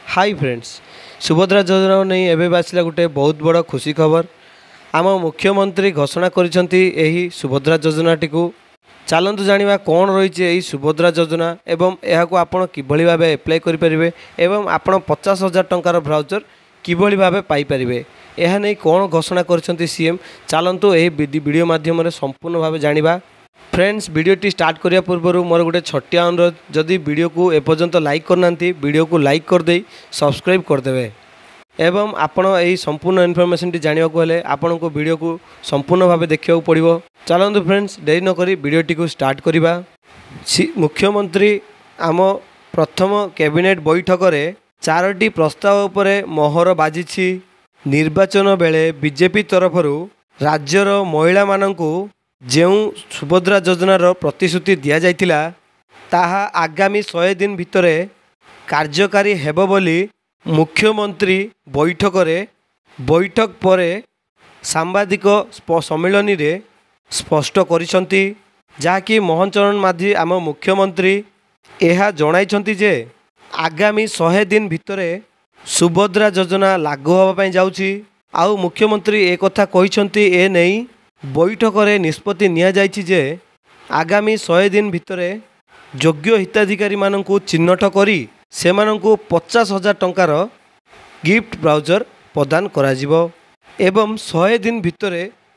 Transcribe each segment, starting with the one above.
Hi friends, Subhadra योजना नहीं एवं आसला गोटे बहुत बड़ खुशी खबर। आम मुख्यमंत्री घोषणा करिसेंती एही सुभद्रा योजनाटी को। चलतु जानिबा कौन रही है सुभद्रा योजना एवं यह आपण किभली भाबे अप्लाई करि परिबे एवं आपण 50,000 टंकार ब्राउचर किभली भाबे पाई परिबे। यह नहीं कौन घोषणा करिसेंती सीएम। चलतु एही वीडियो माध्यम रे संपूर्ण भाबे जानिबा। फ्रेंड्स, वीडियोटी स्टार्ट करिया पूर्व मोर गोटे छोटिया अनुरोध, जदि वीडियो को एपर्यंत लाइक करना वीडियो को लाइक करदे सब्सक्राइब करदे एवं आपण यही संपूर्ण इनफॉरमेशन टी जानिबा को हेले आपण को वीडियो को संपूर्ण भाव देखा पड़ो। चलतु फ्रेंड्स, देरी नक वीडियोटी को स्टार्ट करवा। मुख्यमंत्री आम प्रथम कैबिनेट बैठक में 4टी प्रस्ताव उपरे मोहर बाजी। निर्वाचन बेले बीजेपी तरफ राज्यर महिला माननकु जो सुभद्रा योजनार प्रतिश्रुति दि जाइथिला ताहा आगामी 100 दिन भितर कार्यकारी हेबो बोली मुख्यमंत्री बैठक पर सांबादिक सम्मेलन रे स्पष्ट करिसंती। जहाँकि मोहन चरण माझी आम मुख्यमंत्री यह जणाइछंती जे आगामी 100 दिन भितर सुभद्रा योजना लागू होगा जाउची। आउ मुख्यमंत्री एक कथा कहिसंती ए नहीं बैठक रे निष्पत्ति निया जाइछि जे आगामी 100 दिन भितर योग्य हिताधिकारी माननकु चिन्हट करी सेमानंकु 50,000 टंकार गिफ्ट ब्राउचर प्रदान कराजिबो एवं 100 दिन भितर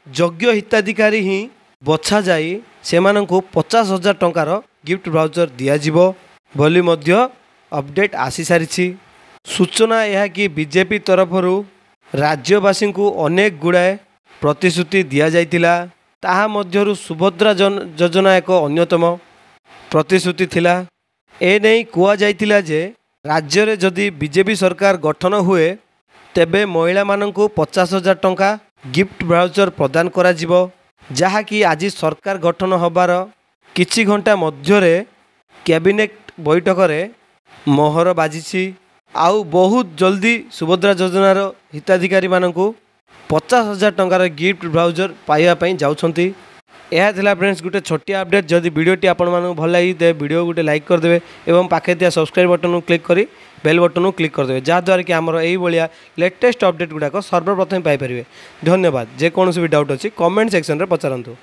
योग्य हिताधिकारी ही बछा जाई सेमानंकु 50,000 टंकार गिफ्ट ब्राउचर दियाजिबो बोली मध्य अपडेट आसी सारिछि। सूचना यह कि बीजेपी तरफरु राज्यवासी को अनेक गुड़ाए प्रतिश्रुति दि जाइतिला। ताहा मध्यरु सुभद्रा योजना एक अन्यतम प्रतिश्रुति थिला। ए नहीं कुआ जाइतिला जे राज्य रे जदि बीजेपी सरकार गठन हुए तेबे महिला माननकु 50,000 टंका गिफ्ट ब्राउचर प्रदान करा जिवो। जहा कि आज सरकार गठन होबार किछि घंटा मध्यरे कैबिनेट बैठक रे मोहर बाजिछि। आउ बहुत जल्दी सुभद्रा योजनार हिताधिकारी माननकु 50,000 टंकार गिफ्ट ब्राउचर पाइबा जाउछंती। यह थिला फ्रेंड्स गोटे छोटिया अपडेट। जदि वीडियोटी आपण मानक भल लगी दे वीडियो गोटे लाइक करदे एवं पाखे दिया सब्सक्राइब बटन को क्लिक करी बेल बटन को क्लिक करदे जहाँद्वारा कि आमर यही भाया लेटेस्ट अपडेट गुड़ाक सर्वप्रथम पाइपर। धन्यवाद। जेकोसी भी डाउट अच्छी कमेंट सेक्शन में पचारतु।